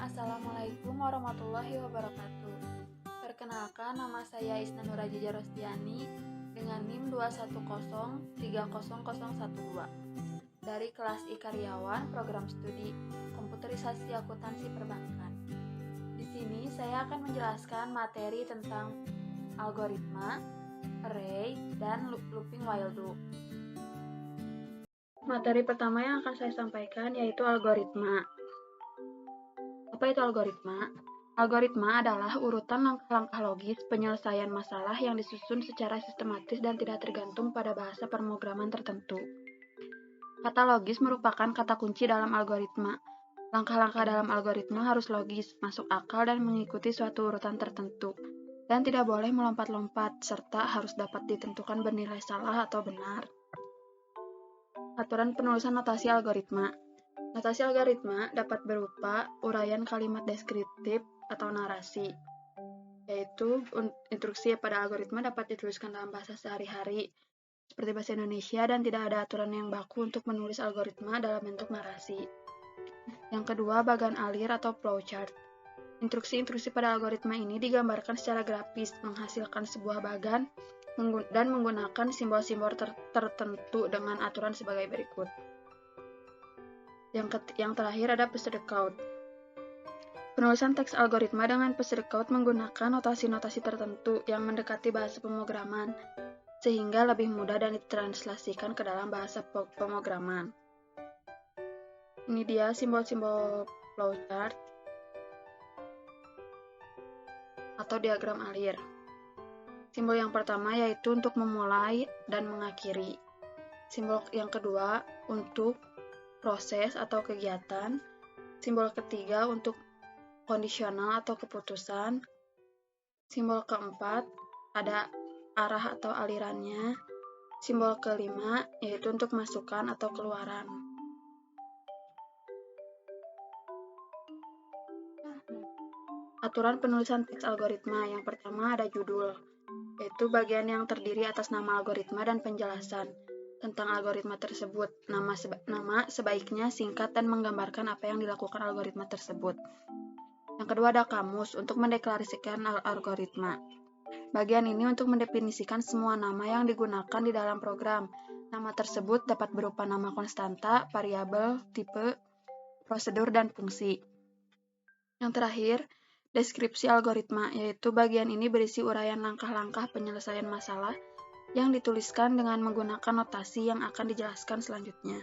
Assalamualaikum warahmatullahi wabarakatuh. Perkenalkan, nama saya Isna Nurajiza Rostiani dengan NIM 210300112 dari kelas I Karyawan Program Studi Komputerisasi Akuntansi Perbankan. Di sini saya akan menjelaskan materi tentang algoritma, array, dan looping while do. Materi pertama yang akan saya sampaikan yaitu algoritma. Apa itu algoritma? Algoritma adalah urutan langkah-langkah logis penyelesaian masalah yang disusun secara sistematis dan tidak tergantung pada bahasa pemrograman tertentu. Kata logis merupakan kata kunci dalam algoritma. Langkah-langkah dalam algoritma harus logis, masuk akal, dan mengikuti suatu urutan tertentu, dan tidak boleh melompat-lompat, serta harus dapat ditentukan bernilai salah atau benar. Aturan penulisan notasi algoritma. Notasi algoritma dapat berupa uraian kalimat deskriptif atau narasi, yaitu instruksi pada algoritma dapat dituliskan dalam bahasa sehari-hari, seperti bahasa Indonesia, dan tidak ada aturan yang baku untuk menulis algoritma dalam bentuk narasi. Yang kedua, bagan alir atau flowchart. Instruksi-instruksi pada algoritma ini digambarkan secara grafis, menghasilkan sebuah bagan, dan menggunakan simbol-simbol tertentu dengan aturan sebagai berikut. Yang terakhir ada pseudocode. Penulisan teks algoritma dengan pseudocode menggunakan notasi-notasi tertentu yang mendekati bahasa pemrograman, sehingga lebih mudah dan ditranslasikan ke dalam bahasa pemrograman. Ini dia simbol-simbol flowchart atau diagram alir. Simbol yang pertama yaitu untuk memulai dan mengakhiri. Simbol yang kedua untuk proses atau kegiatan. Simbol ketiga untuk kondisional atau keputusan. Simbol keempat ada arah atau alirannya. Simbol kelima yaitu untuk masukan atau keluaran. Aturan penulisan teks algoritma. Yang pertama ada judul, yaitu bagian yang terdiri atas nama algoritma dan penjelasan tentang algoritma tersebut. Nama sebaiknya singkat dan menggambarkan apa yang dilakukan algoritma tersebut. Yang kedua ada kamus untuk mendeklarasikan algoritma. Bagian ini untuk mendefinisikan semua nama yang digunakan di dalam program. Nama tersebut dapat berupa nama konstanta, variabel, tipe, prosedur, dan fungsi. Yang terakhir, deskripsi algoritma, yaitu bagian ini berisi uraian langkah-langkah penyelesaian masalah yang dituliskan dengan menggunakan notasi yang akan dijelaskan selanjutnya.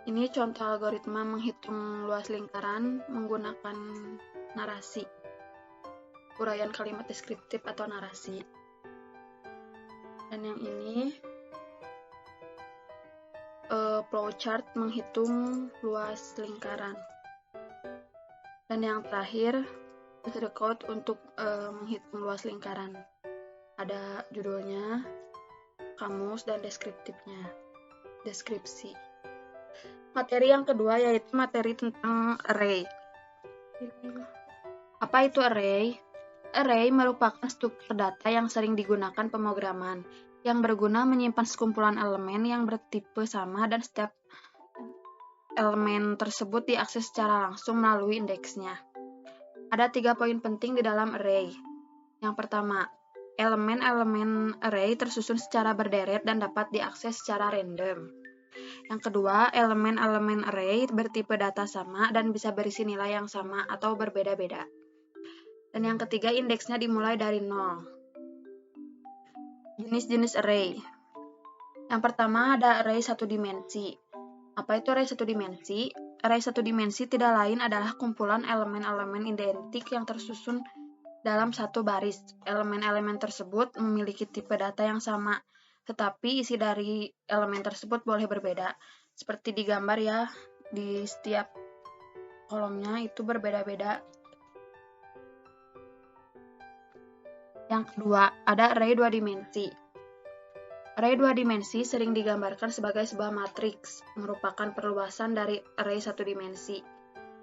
Ini contoh algoritma menghitung luas lingkaran menggunakan narasi, uraian kalimat deskriptif atau narasi. Dan yang ini flowchart menghitung luas lingkaran. Dan yang terakhir pseudocode untuk menghitung luas lingkaran. Ada judulnya, kamus, dan deskripsi. Materi yang kedua yaitu materi tentang array. Apa itu array? Array merupakan struktur data yang sering digunakan pemrograman, yang berguna menyimpan sekumpulan elemen yang bertipe sama dan setiap elemen tersebut diakses secara langsung melalui indeksnya. Ada 3 poin penting di dalam array. Yang pertama, elemen-elemen array tersusun secara berderet dan dapat diakses secara random. Yang kedua, elemen-elemen array bertipe data sama dan bisa berisi nilai yang sama atau berbeda-beda. Dan yang ketiga, indeksnya dimulai dari 0. Jenis-jenis array. Yang pertama ada array satu dimensi. Apa itu array satu dimensi? Array satu dimensi tidak lain adalah kumpulan elemen-elemen identik yang tersusun dalam satu baris. Elemen-elemen tersebut memiliki tipe data yang sama, tetapi isi dari elemen tersebut boleh berbeda. Seperti di gambar ya, di setiap kolomnya itu berbeda-beda. Yang kedua, ada array dua dimensi. Array dua dimensi sering digambarkan sebagai sebuah matriks, merupakan perluasan dari array satu dimensi.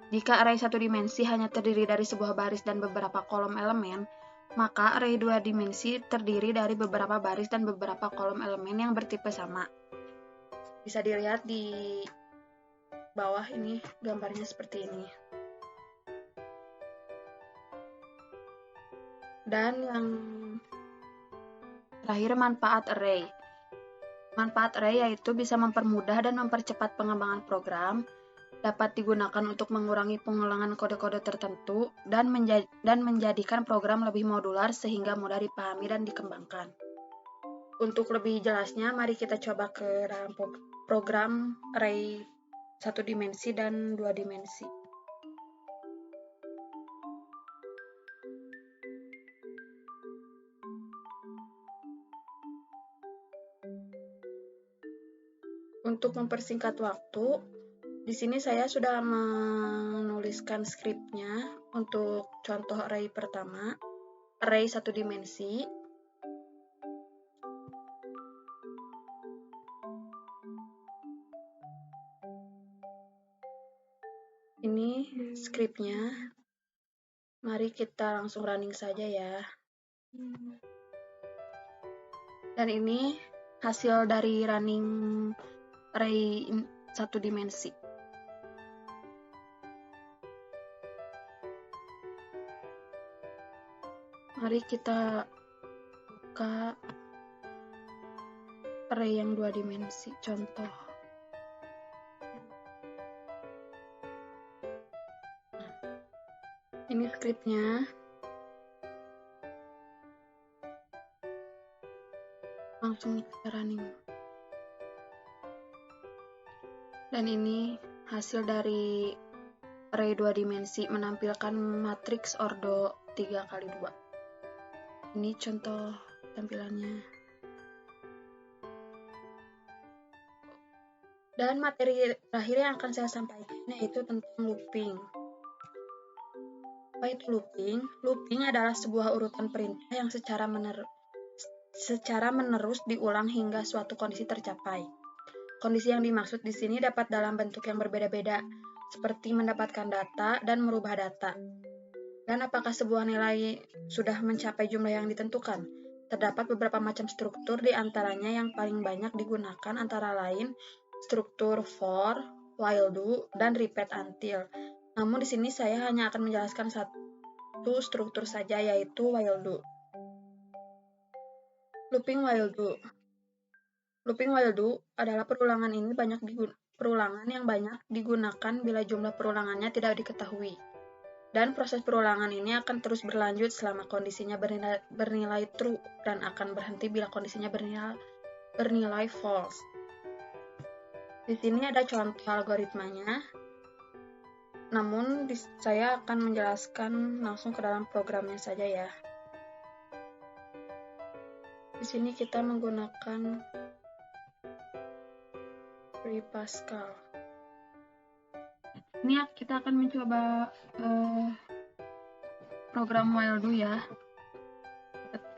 Jika array satu dimensi hanya terdiri dari sebuah baris dan beberapa kolom elemen, maka array dua dimensi terdiri dari beberapa baris dan beberapa kolom elemen yang bertipe sama. Bisa dilihat di bawah ini gambarnya seperti ini. Dan yang terakhir, manfaat array. Manfaat array yaitu bisa mempermudah dan mempercepat pengembangan program, dapat digunakan untuk mengurangi pengulangan kode-kode tertentu, dan menjadikan program lebih modular sehingga mudah dipahami dan dikembangkan. Untuk lebih jelasnya, mari kita coba ke dalam program array 1 dimensi dan 2 dimensi. Untuk mempersingkat waktu, di sini saya sudah menuliskan skripnya untuk contoh array pertama, array 1 dimensi. Ini skripnya. Mari kita langsung running saja ya. Dan ini hasil dari running array 1 dimensi. Mari kita buka array yang 2 dimensi, contoh. Ini skripnya. Langsung kita running. Dan ini hasil dari array 2 dimensi menampilkan matriks ordo 3x2. Ini contoh tampilannya. Dan materi terakhir yang akan saya sampaikan yaitu tentang looping. Apa itu looping? Looping adalah sebuah urutan perintah yang secara menerus diulang hingga suatu kondisi tercapai. Kondisi yang dimaksud di sini dapat dalam bentuk yang berbeda-beda, seperti mendapatkan data dan merubah data. Dan apakah sebuah nilai sudah mencapai jumlah yang ditentukan? Terdapat beberapa macam struktur, di antaranya yang paling banyak digunakan antara lain struktur for, while do, dan repeat until. Namun di sini saya hanya akan menjelaskan satu struktur saja, yaitu while do. Looping while do. Looping while do adalah perulangan yang banyak digunakan bila jumlah perulangannya tidak diketahui. Dan proses perulangan ini akan terus berlanjut selama kondisinya bernilai true dan akan berhenti bila kondisinya bernilai false. Di sini ada contoh algoritmanya. Namun saya akan menjelaskan langsung ke dalam programnya saja ya. Di sini kita menggunakan Free Pascal. Ini kita akan mencoba program while do ya.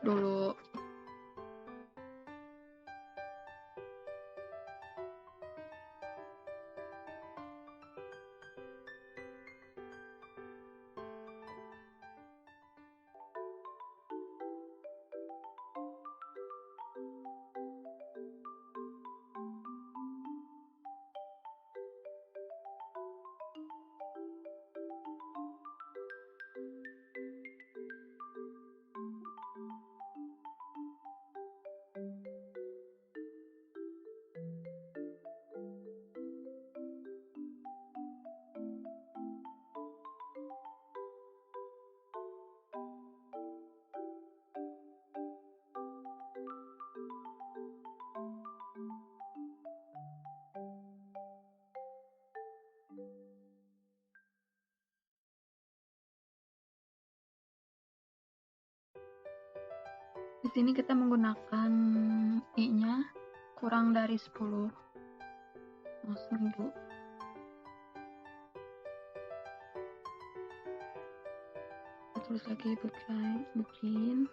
Dulu. Di sini kita menggunakan i-nya kurang dari 10. Seminggu. Kita tulis lagi begin.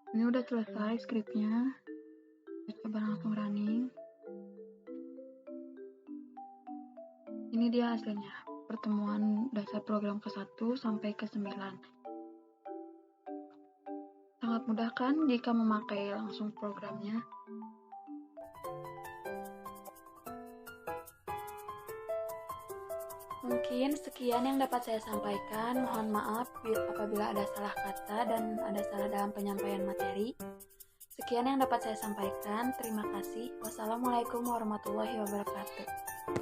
Ini udah selesai skripnya. Kita coba langsung running. Ini dia hasilnya. Pertemuan dasar program ke-1 sampai ke-9. Sangat mudah kan jika memakai langsung programnya? Mungkin sekian yang dapat saya sampaikan. Mohon maaf apabila ada salah kata dan ada salah dalam penyampaian materi. Sekian yang dapat saya sampaikan. Terima kasih. Wassalamualaikum warahmatullahi wabarakatuh.